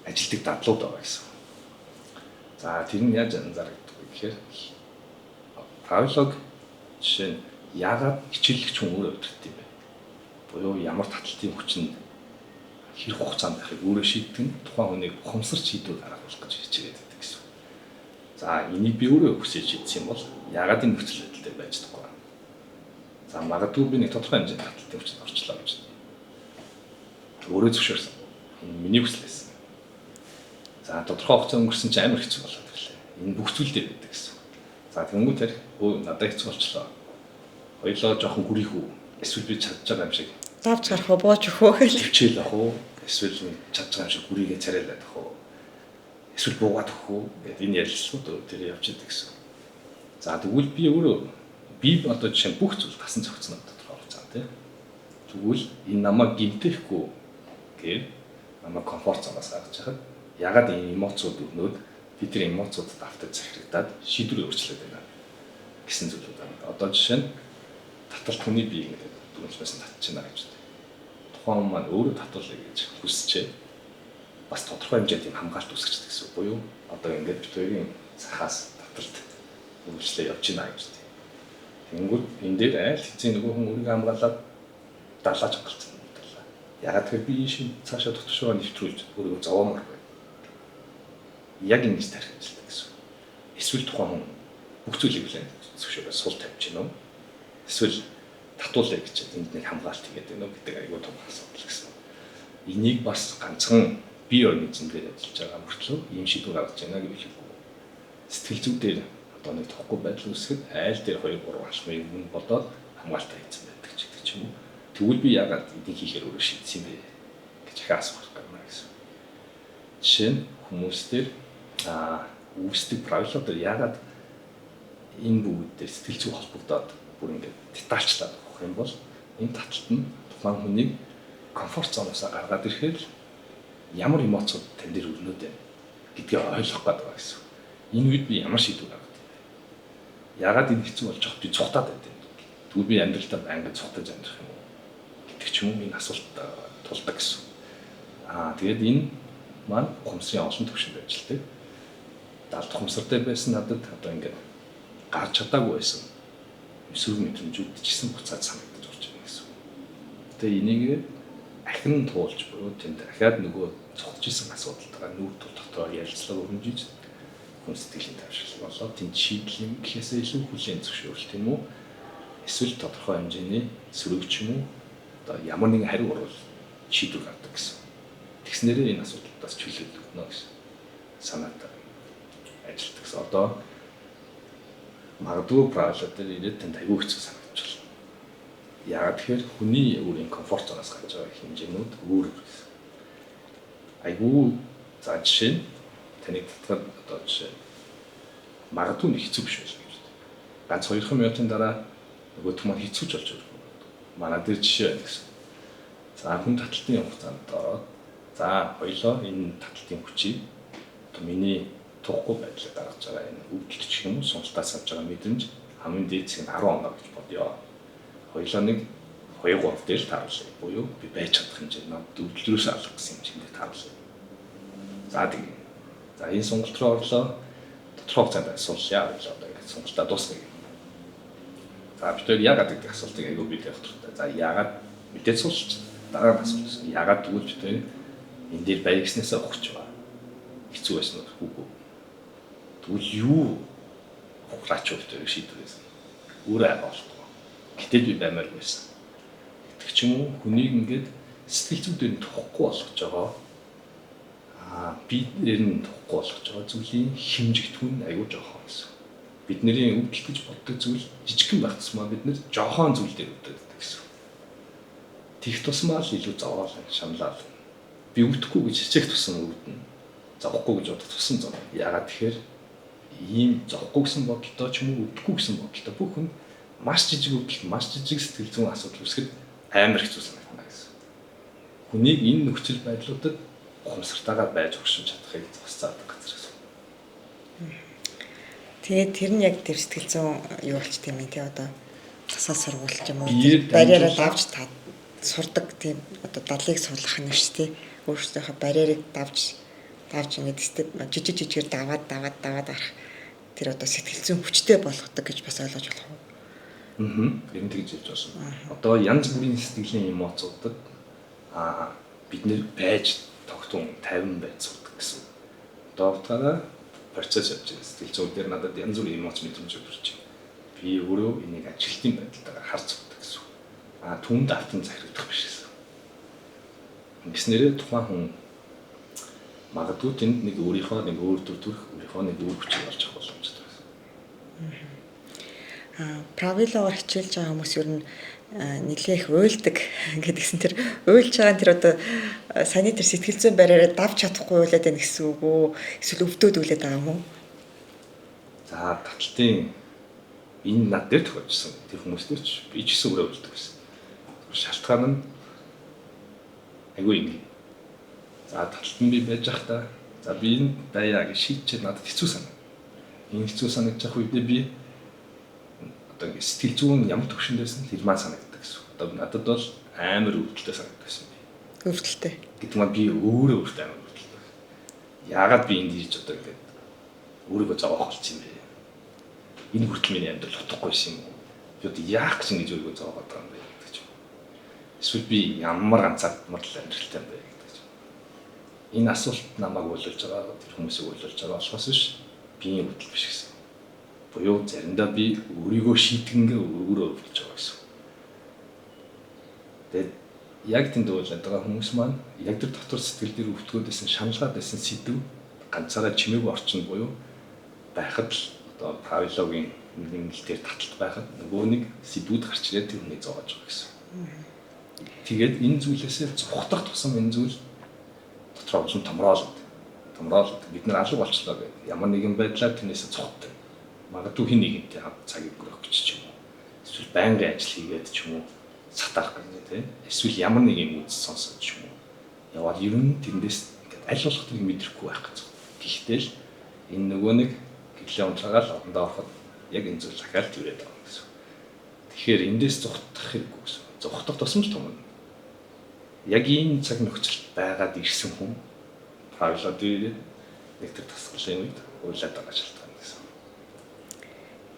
ажилтг дадлууд байгаа гэсэн. За тэр нь яаж анзаардаг вэ гэхээр правилог жишээ нь яагаад хичээлэгч хүн өөрөө өдөрт юм бэ? Буюу ямар таталтын хүчин хэрэг хугацаанд байхыг өөрөө шийддэг нь тухайн хүнийг ухамсарч шийдвэр гаргах гэж хичээгээд байдаг гэсэн. За энийг би өөрөө хүсэж шийдсэн юм бол яагаад энэ нөхцөл байдлаар байж чадахгүй вэ? За магадгүй би нэг тодорхой хэмжээний таталтын хүчинд орчлоо гэж. Өөрөө зөвшөөрсөн. Энэ миний хүсэл байсан. За тодорхой хугацаа өнгөрсөн чинь амар хэцүү болоод ирлээ. Энэ бүх зүйл дээр байдаг гэсэн. За тэнгуү тэр надад хэцүү болчлоо. Хоёлоо жоохон гүрийх үү? Эсвэл би чадж байгаа юм шиг. Давж гарах уу, бууж өгөх үү гэж хичээл авах уу? Эсвэл чадж байгаа юм шиг гүрийгээ царайлаад авах уу? Эсвэл буугаад өгөх үү? Гэт энэ ярилцлагууд тэр явж идэг гэсэн. За тэгвэл би өөрөө одоо жишээ бүх зүйл тасан зохицсон тодорхой хугацаанд тийм. Тэгвэл энэ намайг гинтэхгүй гэв намайг комфорт зоноос гаргаж хахад ягаад энэ эмоцууд өрнөд бид тэр эмоцуудад автаж захирагдаад шийдвэр өөрчлөлт байна гэсэн зүйлүүд байна. Одоо жишээ нь таталт хүний бие гэдэг дүнлээс татчихна гэж байна. Тухайн хүн маань өөрөө татуулъя гэж хүсчээ. Бас тодорхой хэмжээнд юм хамгаалт үүсгэждэг гэсэн. Буюу одоо ингээд бид хоёрын цахаас таталт үйлчлээ явж байна гэж байна. Тэнгүүд энэ дээр айл хэзээ нөгөө хүн өөрийгөө хамгаалаад даалгаж хангалтсан юм байна. Ягаад гэвэл би шин цаашаа дотгошоо нэвтрүүлж өөрийгөө зовоомор байна. Яг ингэж тарих ажилладаг гэсэн. Эсвэл тухайн хүн бүх зүйлийг зөвшөөрөө сул тавьж гинөө. Эсвэл татуулъя гэж энд нэг хамгаалт хийгээд байна уу гэдэг айгүй том асуудал гэсэн. Энийг бас ганцхан бие организмээр ажиллаж байгаа мөртлөө ийм шийдвэр гаргаж байна гэж хэлэхгүй. Сэтгэл зүйдээр одоо нэг тохгүй байдал үүсгэхэд айл дээр 2-3 алхмыг өмнө бодоод хамгаалтаа хийсэн байдаг ч гэдэг ч юм уу. Тэгвэл би яагаад энийг хийхээр өөрөө шийдсэн юм бэ гэж их асуух гэнэ гэсэн. Жишээ нь хүмүүс дээр үүсдэг правилуудаар яагаад энэ бүгд дээр сэтгэл зүй холбогдоод бүр ингээд детальчлаад авах юм бол энэ таталт нь тухайн хүнийг комфорт зоноосоо гаргаад ирэхээр ямар эмоцууд тань дээр өрнөд байна гэдгийг ойлгох гэдэг байна гэсэн. Энэ үед би ямар шийдвэр гаргах вэ? Яагаад энэ хэцүү болж байгаа би цухтаад байдаг. Тэгвэл би амьдралдаа байнга цухтаж амьдрах юм уу гэдэг ч юм уу энэ асуулт тулдаг гэсэн. Тэгээд энэ маань ухамсарын олон түвшинд ажилладаг. Далд ухамсартай байсан надад одоо ингээд гарч чадаагүй байсан. Өсвөр мэдрэмжүүд ч гэсэн буцаад санагдаж орж ирнэ гэсэн. Тэгээ энийг ахин туулж буюу тэнд дахиад нөгөө цогж исэн асуудалтайгаа нүүр тул дотор ярилцлага өрнөж хүн сэтгэлийн тайвшрал болоод тэнд шийдэл юм гэхээсээ илүү хүлээн зөвшөөрөл тийм үү? Эсвэл тодорхой хэмжээний сөрөг ч юм уу одоо ямар нэгэн хариу урвал шийдвэр гаргадаг гэсэн. Тэгснээрээ энэ асуудлаас чөлөөлөгдөнө гэсэн санаатай ажилладаг гэсэн. Одоо магадгүй правилаа дээр ирээд тэнд аягүй хэцүү санагдаж байна. Яагаад тэгэхээр хүний өөрийн комфорт зоноос гарч байгаа хэмжээнүүд өөр гэсэн. Аягүй за жишээ нь таныг татгаад одоо жишээ магадгүй нэг хэцүү биш байж байгаа. Ганц 2 минутын дараа нөгөө хүмүүс хэцүүж болж байгаа. Манай дээр жишээ байна гэсэн. За хүн таталтын хугацаанд ороод за хоёлоо энэ таталтын хүчийг одоо миний тухгүй байдлаар гаргаж байгаа энэ өвдөлт ч юм уу сонстаас авч байгаа мэдрэмж хамгийн дээд зэг нь 10 оноо гэж бодъё. Хоёлоо нэг 2-3 дээр тааруулъя. Буюу би байж чадах хэмжээнд өвдөлтөөс алах гэсэн хэмжээнд тааруулъя. За тийм. За энэ сонголт руу орлоо. Тодорхой хугацаанд асуулъя гэж одоо ингэ сонголтоо дуусгая. За бид хоёр яагаад гэдэг асуултыг аягүй бид явах хэрэгтэй. За яагаад мэдээд суулж дараа нь асуусан. Яагаад тэгвэл бид хоёр энэ дээр баяр гэснээсээ ухаж байгаа. Хэцүү байсан уу үгүй. Тэгвэл юу ухраач вэ гэдэг шийдвэрээс өөрөө агуулсан. Гэтэл би баймаар байсан. Тэг ч юм уу хүнийг ингээд сэтгэл зүйдээр нь тухгүй болгож байгаа. Бид нэр нь тухгүй болгож байгаа зүйлийн хэмжигдэхүүн аягүй жоохон байсан. Бидний өвдөл гэж боддог зүйл жижигхэн байх тусмаа бид нэр жоохон зүйл дээр өвдөдөг гэсэн. Тих тусмаа л илүү зовоол шаналал. Би өвдөхгүй гэж хичээх тусам өвдөнө. Зовхгүй гэж бодох тусам зов. Яагаад тэгэхээр ийм зовхгүй гэсэн бодолтой ч юм уу өвдөхгүй гэсэн бодолтой бүх хүн маш жижиг өвдөлт, маш жижиг сэтгэл зүйн асуудал үүсгэхэд амар хэцүү санагдана гэсэн. Хүнийг энэ нөхцөл байдлуудад ухамсартайгаар байж өгшин чадахыг зогсцаадаг газар гэсэн. Тэгээд тэр нь яг тэр сэтгэл зүйн юу болч тийм ээ тий одоо засал сургууль ч юм уу барьераа давж сурдаг тийм одоо дадлыг суулгах нь шүү дээ. Өөрсдийнхөө барьерыг давж ингээд жижигээр даваад арах тэр одоо сэтгэл зүйн хүчтэй болгодог гэж бас ойлгож болох уу? Ер нь тэгж хэлж байна. Одоо янз бүрийн сэтгэлийн эмоцуудад бид нэр байж тогтун 50 байж сурдаг гэсэн. Одоо утгаараа процесс явж байгаа сэтгэл зүйн дээр надад янз бүрийн эмоц мэдрэмж төрж байна. Би өөрөө энийг ажилтны байдлаараа харж сурдаг гэсэн. Түүнд автан захирагдах биш гэсэн. Ингэснээрээ тухайн хүн магадгүй тэнд нэг өөрийнхөө нэг өөр төр төрх өөрийнхөө нэг өөр хүчийг олж авах боломжтой байсан. Правилоор хичээлж байгаа хүмүүс ер нь нэлээх уйлдаг гэдгсэн тэр уйлж байгаа тэр одоо саяны тэр сэтгэл зүйн барьераа давж чадахгүй уйлаад байна гэсэн үг үү? Эсвэл өвдөөд уйлаад байгаа юм уу? За татлтын энэ над дээр тохиолдсон тэр хүмүүс дээр ч би ч гэсэн өөрөө уйлдаг байсан. Шалтгаан нь айгүй юм. За татлтан би байж байхдаа за би энэ даяа гэж шийдчихэд надад хэцүү санаг. Энэ хэцүү санагдчих үедээ би одоо сэтгэл зүйн ямар төвшөнд байсан тэр маань санагддаг гэсэн. Одоо надад бол амар өвдөлтөй санагддаг байсан би. Өвдөлтөй. Гэтэл маань би өөрөө амар өвдөлтөй. Яагаад би энд ирж одоо ингээд өөрийгөө зовоох болсон юм бэ? Энэ хүртэл миний амьдрал утгахгүйсэн юм уу? Би одоо яах гэж ингэж өөрийгөө зовоогоод байгаа юм бэ гэж. Эсвэл би ямар ганцаардмал амьдралтай юм бэ гэж. Энэ асуулт намайг уйлуулж байгаа тэр хүмүүсийг уйлуулж байгаа болохоос биш би өвдөл биш гэсэн. Буюу заримдаа би өөрийгөө шийтгэнгээ өөрөө өвдөж байгаа гэсэн. Тэгээд яг тэнд уйлаад байгаа хүмүүс маань яг тэр дотор сэтгэл дээр өвтгөөд байсан шаналгаад байсан сэдв ганцаараа чимээгүй орчин буюу байхад л одоо правилогийн нэгнэлтээр таталт байхад нөгөө нэг сэдвүүд гарч ирээд тэр хүнийг зовоож байгаа гэсэн. Тэгээд энэ зүйлээсээ зугтах тусам энэ зүйл дотроо улам томроолоод бид нар алга болчлоо гэдэг ямар нэгэн байдлаар тэрнээсээ зугтдаг. Магадгүй хин нэгэнтэй хамт цагийг өнгөрөх гэж ч юм уу. Эсвэл байнгын ажил хийгээд ч юм уу сатах гэж тийм. Эсвэл ямар нэг юм үз сонсож ч юм уу. Яваад ер нь тэрнээс ингээд аль болох тэрийг мэдрэхгүй байх гэж. Гэхдээ л энэ нөгөө нэг гэрлээ унтраагаал орондоо ороход яг энэ зүйл захиалт түрээд байгаа гэсэн. Тэгэхээр эндээс зугтах хэрэггүй гэсэн. Зугтах тусамж том. Яг ийм цаг нөхцөлд байгаад ирсэн хүн правилаа дээр нэг тэр тасгалын үед уйлаад байгаа шалтгаан гэсэн.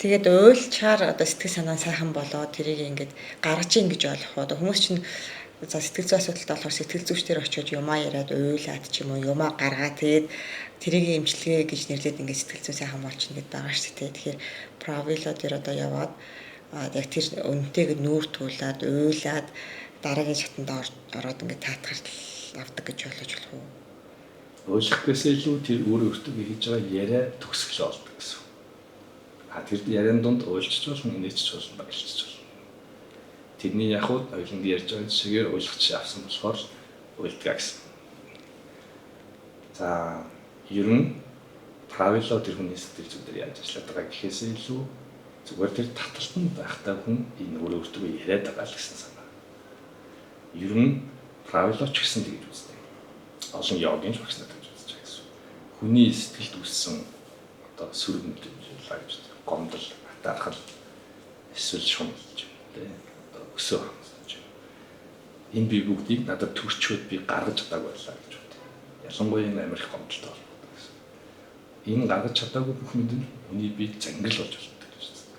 Тэгээд уйлчаар одоо сэтгэл санаа сайхан болоод тэрийг ингээд гаргаж ийн гэж ойлгох уу. Хүмүүс чинь за сэтгэл зүйн асуудалтай болохоор сэтгэл зүйчдэр очиод юмаа яриад уйлаад ч юм уу юмаа гаргаад тэгээд тэрийг эмчилгээ гэж нэрлээд ингээд сэтгэл зүйн сайхан болчихно гэдээ байгаа шүү дээ. Тэгэхээр Правило дээр одоо яваад яг тэр үнэтэйг нүүр туулаад уйлаад дараагийн шатанд ороод ингээд таатгал авдаг гэж болж болох уу? Өөрчлөхөөс илүү тэр өөртөө хийж байгаа яриа төгсгөл болдог гэсэн. Тэр яриан донд уйлчиж болно, инээчж болно, багшилж болно. Тэрний яг уу ойлгонд ярьж байгаа жишгээр ойлгоч авсан болохоор уйлдаг гэсэн. За ер нь Правило тэр хүний сэтгэл зүйдээр яаж ажилладаг байгаа гэхээс илүү зүгээр тэр таталтанд байхтай хүн энэ өөртөө яриад байгаа л гэсэн санаа. Ер нь Правило ч гэсэн тэгж үздэг. Олон йогийн ч багш надад үзэж байгаа гэсэн. Хүний сэтгэлд үүссэн одоо сөрөг мэдрэмж гэж гомдол, атаархал, эсвэл шунал гэж тийм одоо өсөө хангаж. Энэ би бүгдийг надад төрчөөд би гаргаж чадаагүй байлаа гэж бод. Ялангуяа энэ Америк гомдолтой холбоотой гэсэн. Энэ гаргаж чадаагүй бүх мэдэн хүний биед зангил болж болдог гэж байна.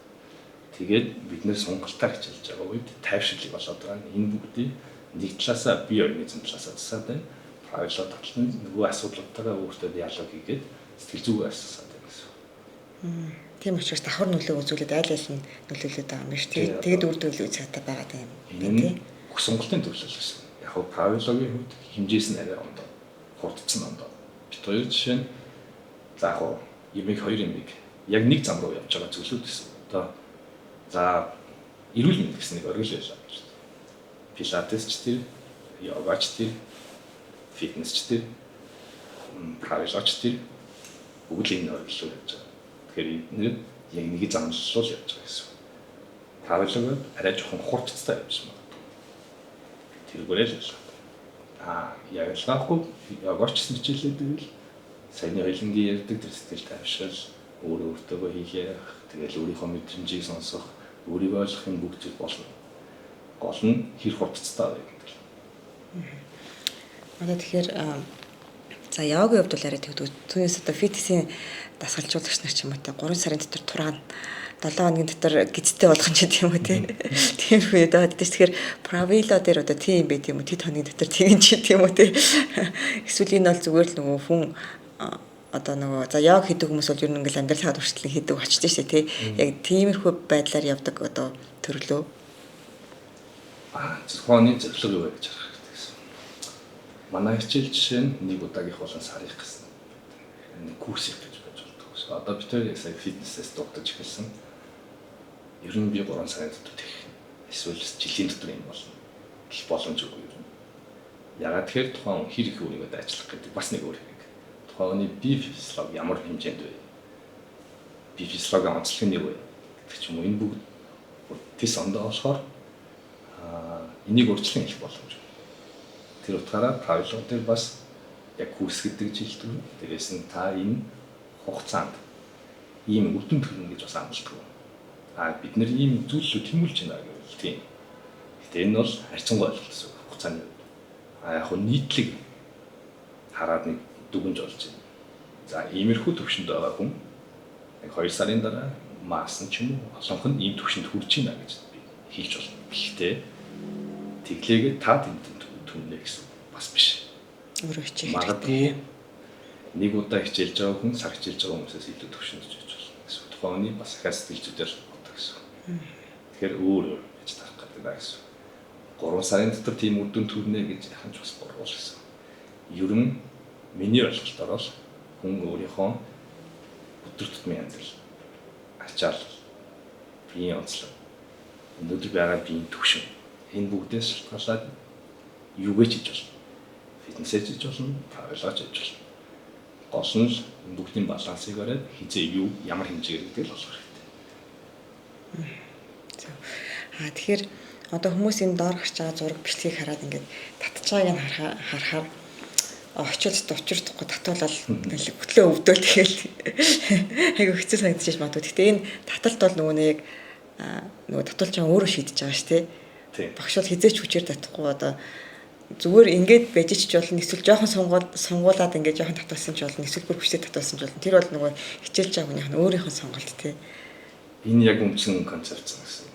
Тэгээд бид нэр сунгалтаа хичээлж байгаа үед тайвширлыг болоод байгаа. Энэ бүгдийг нэг талаасаа бие организм талаасаа засаад байна. Правило татлан нөгөө асуудлуудтайгаа өөртөө диалог хийгээд сэтгэл зүгээ асуусаад байна гэсэн. Тийм учраас давхар нөлөө үзүүлээд аль аль нь нөлөөлөд байгаа юм биш. Тэгээд үр дүн үйл цаатай байгаа юм. Тийм. Бүх сонголтын төлөөлөл гэсэн. Яг хөө Правилогийн хувьд хэмжээс нь арай ондоо. Хурдцсан ондоо. Бид хоёр жишээ нь за яг юмыг хоёр юмыг яг нэг зам руу явж байгаа зүйлүүд гэсэн. Одоо за эрүүл мэнд гэсэн нэг оргил байлаа гэж. Пилатес ч тэр, йогач тэр, фитнес ч тэр, Правилоч тэр бүгд энэ оргил руу явж байгаа. Тэгэхээр энэ яг нэг замлал явж байгаа гэсэн. Правилог арай жоохон хурдцтай явж байна. Тэргээрээ л яг ялгаагүй йогач хичээлээд ивэл саяны хоёлынгийн ярьдаг тэр сэтгэл тавьшил өөртөө хийх, тэгэл өөрийнхөө мэдрэмжийг сонсох, өөрийгөө ойлгохын бүгд зүйл болно. Гол нь хэр хурдцтай байх гэдэг. Одоо тэгэхээр за йогийн хувьд бол арай тэгдэг. Түүнээс одоо фитнесийн дасгалжуулагч нар ч юм уу те 3 сарын дотор тураана 7 хоногийн дотор гизтэй болгох ч гэдэг юм уу те. Тийм үү одоо тэгэхээр Правило дээр одоо тийм байт юм уу тэд хоногийн дотор тэгэн ч гэдэг юм уу те. Эсвэл энэ бол зүгээр л нөгөө хүн одоо нөгөө за йог хийдэг хүмүүс бол ер нь ингээл амьдралаа туршлага хийдэг болчтой шээ те. Яг тиймэрхүү байдлаар явдаг одоо төрлөө. Зохионы зөвлөгөө юу гэж харах гэсэн. Манай хичээл жишээ нь нэг удаагийнх болон сарих гэсэн. Курс их гэж байж болдог. Одоо бид хоёр яг сая фитнесээс дугтаж эхэлсэн. Ер нь би 3 сарын дотор тэгэх. Эсвэл жилийн дотор юм болно. Гэх боломж үгүй ер нь. Ягаад тэгэхээр тухайн хэр их өөрийгөө дайчлах гэдэг бас нэг өөр хэрэг. Тухайн бие физиологи ямар хэмжээнд вэ? Бие физиологи онцлог нэг вэ? Гэдэг ч юм уу энэ бүгд тис ондоо болохоор энийг өөрчлөн хийх боломж. Тэр утгаараа Правило дээр бас яг курс гэдэг жилтгүй. Дээрээс нь та энэ хугацаанд ийм үдэн төрнө гэж бас амлалтгүй. Бид нэр ийм зүйлсүүд тэмүүлж байна гэвэл тийм. Гэтэ энэ бол харьцангуй ойлголт гэсэн хугацааны үед. Яг нь нийтлэг хараад нэг дүгнж болж байна. За иймэрхүү төвшөнд байгаа хүн яг 2 сарын дараа маас нь ч юм уу олонх нь ийм төвшөнд хүрч байна гэж би хэлж болно. Гэхдээ тэглээгээ та тэмдэн түннэ гэсэн бас биш. Өөрөө хичээх. Магадгүй нэг удаа хичээлж байгаа хүн сар хичээлж байгаа хүмүүсээс илүү төвшөнд хийж болно. Эсвэл тухайны бас ахаа сэтгэлзүүдээр боддог гэсэн. Тэгэхээр өөр гэж тарах гэдэг даа гэсэн. 3 сарын дотор тийм үр дүн төрнэ гэж яхаж бас буруу гэсэн. Ер нь миний ойлголтоор бол хүн өөрийнхөө өдөр тутмын амьдрал ачаал биеийн онцлог өнөөдөр байгаа биеийн төвшин энэ бүгдээс шалтгаалаад юу гэж хийж болно. Фитнесэж хийж болно, Правилоч хийж болно. Гол нь энэ бүгдийн балансыг бариад хизээ юу ямар хэмжээгээр гэдэг л болох хэрэгтэй. Тэгэхээр одоо хүмүүс энэ доор гарч байгаа зураг бичлэгийг хараад ингээд татж байгааг нь харахаар очиод учирдахгүй татуулаад хөтлөө өвдөөл тэгэл айгу хэцүү санагдчих магадгүй. Гэтэ энэ таталт бол нөгөө нэг нөгөө татуулж байгаа өөрөө шийдэж байгаа шүү дээ. Багш бол хизээч хүчээр татахгүй одоо зүгээр ингээд байж ч болно эсвэл жоохон сунгуулад ингээд жоохон татуулсан ч болно эсвэл бүр хүчтэй татуулсан ч болно. Тэр бол нөгөө хичээлж байгаа хүнийх нь өөрийнх нь сонголт тий. Энэ яг үндсэн концепц гэсэн.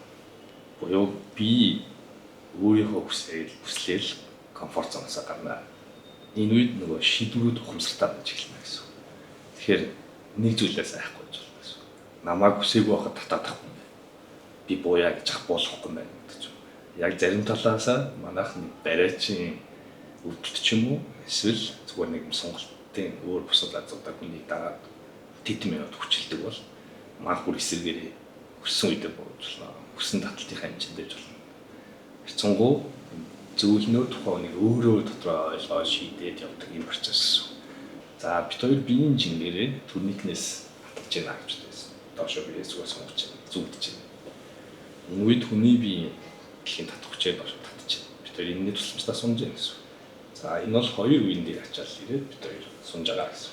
Буюу би өөрийнхөө хүслээл комфорт зоноосоо гарна. Энэ үед нөгөө шийдвэрүүд ухамсартай байж эхэлнэ гэсэн. Тэгэхээр нэг зүйлээс айхгүй болж байна гэсэн. Намайг хүсээгүй байхад татаадахгүй юм байна. Би буяа гэж ах болохгүй юм байна гэж. Яг зарим талаасаа манайх барайчин өвдөлт ч юм уу эсвэл зүгээр нэг юм сонголтын өөр бусад азуудаа хүний дагаад тэдэн минут хүчилдэг бол маань бүр эсэргээрээ хүссэн үедээ бууруулна. Хүссэн таталтынхаа хэмжээнд байж болно. Хэцүүнгүү зөвлөнөө тухайн нэг өөрөө дотроо ойлгоо шийдээд явдаг юм процесс. За бид хоёр биеийн жингээрээ төрникнээс хатгаж байна гэж байсан. Доошо биеэ зүгээр сонгож байна, зүгдэж байна. Энэ үед хүний бие гэхийн татахчээ доошо татж байна. Бид хоёр энэний тусламжтай сунж байна гэсэн. За энэ бол хоёр үеийн дээр ачаал ирээд бид хоёр сунж байгаа гэсэн.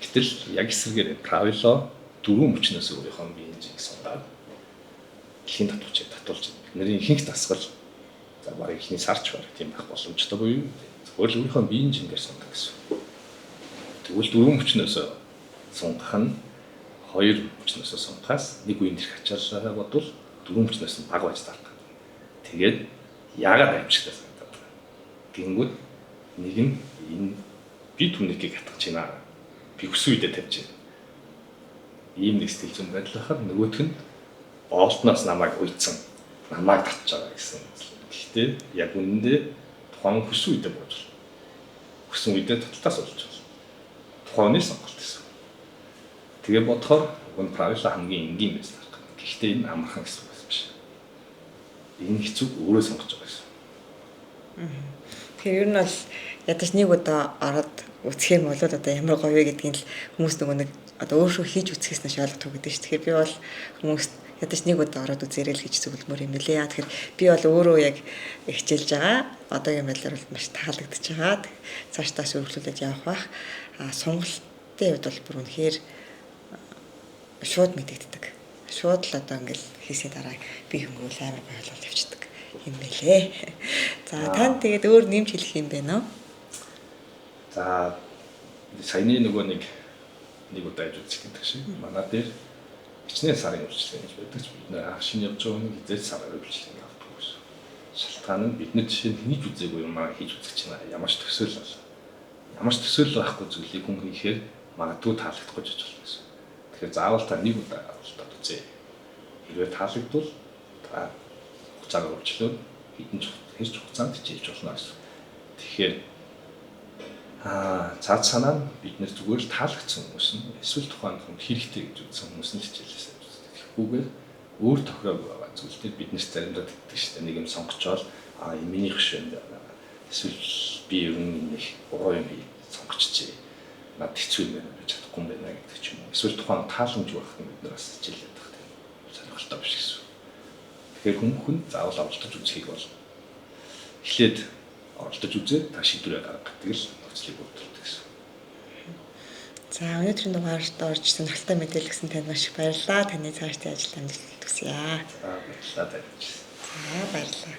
Гэтэл яг эсрэгээр правило дөрвөн мөчнөөс өөрийнхөө биеийн жинг сунгаад гэхийн татахчээ татуулж байна. Бидний ихэнх дасгал за баг ихний сарч баг тийм байх боломжтой буюу зөвхөн өөрийнхөө биеийн жингээр сундаг гэсэн. Тэгвэл дөрвөн мөчнөөс сунгах нь хоёр мөчнөөс сунгахаас нэг үеийн дэх ачааллаа бодвол дөрвөн мөчнөөс нь баг байж таарах. Тэгээд яагаад аимшигтай санагдаад байна. Гингүүд нэг нь энэ би түнэгийг хатгаж байна. Би хүссэн үедээ тавьж байна. Ийм нэг сэтгэл зүйн байдал байхад нөгөөх нь боолтноос намайг уйдсан, намайг татж байгаа гэсэн. Гэхдээ яг үнэндээ тухайн хүссэн үедээ бууж байна. Хүссэн үедээ таталтаас болж байна. Тухайн сонголт гэсэн. Тэгээ бодохоор энэ правило хамгийн энгийн байсан. Гэхдээ энэ амархан гэсэн үг биш. Энэ хэцүү өөрөө сонгож байгаа гэсэн. Тэгэхээр ер нь бол ядаж нэг удаа ороод үсэх юм бол одоо ямар гоё вэ гэдгийг л хүмүүс нөгөө нэг одоо өөрөө хийж үсгэхээс нь ойлгох гэдэг шүү. Тэгэхээр би бол хүмүүст ядаж нэг удаа ороод үзээрэй л гэж зөвлөмөр юм лээ. Тэгэхээр би бол өөрөө яг хичээлж байгаа. Одоогийн байдлаар бол маш таалагдж байгаа. Цаашдаас өргөлүүлээд явах бах. Сонголтын хувьд бол бүр үнэхээр шууд мэдэгддэг. Шууд л одоо ингээл хийсээ дараа би хөнгөвөл амар бойлол явчихдаг юм бэлээ. За тань тэгээд өөр нэмж хэлэх юм бэ нөө? За саяны нөгөө нэг удаа явж үзэх гэдэг шиг манай дээр хичнээн сарын үйлчлэг гэж байдаг ч бид нэр шинэ явж байгаа нэг хизээч сарын үйлчлэг авдаг гэсэн. Шалтгаан нь бидний жишээ нь хийж үзээгүй юм аа хийж үзэж байна. Ямар ч төсөөл бол. Ямар ч төсөөл байхгүй зүйлийг хүн хийхээр магадгүй таалагдахгүй ч болно гэсэн. Тэгэхээр заавал та нэг удаа авалтад үзье. Хэрвээ таалагдвал та хугацаагаа өрчлөөд хэдэн хэрч хугацаанд хийж болно гэсэн. Тэгэхээр цаад санаа нь бид нэр зүгээр л таалагдсан хүмүүс нь эсвэл тухайн хүн хэрэгтэй гэж үзсэн хүмүүс нь хичээлээсээ үздэг. Тэгэхгүйгээр өөр тохиог байгаа зүйлүүд бид нэр заримдаа тэгдэг шүү дээ. Нэг юм сонгочоод минийх шин эсвэл би ер нь нэг буруу юм сонгочихжээ. Над хэцүү юм байна гэж чадахгүй юм байна гэдэг ч юм уу. Эсвэл тухайн тааламж байх нь бид нар бас хичээлээд байх тийм сонирхолтой биш гэсэн. Тэгэхээр хүн заавал оролдож үзхийг бол эхлээд оролдож үзээд та шийдвэрээ гаргадаг л нөхцөлийг бүрдүүлдэг гэсэн. За өнөөдрийн дугаарт орж сонирхолтой мэдээлэл өгсөн танд маш их баярлалаа. Таны цаашдын ажил амжилт хүсье. Баярлалаа. За баярлалаа.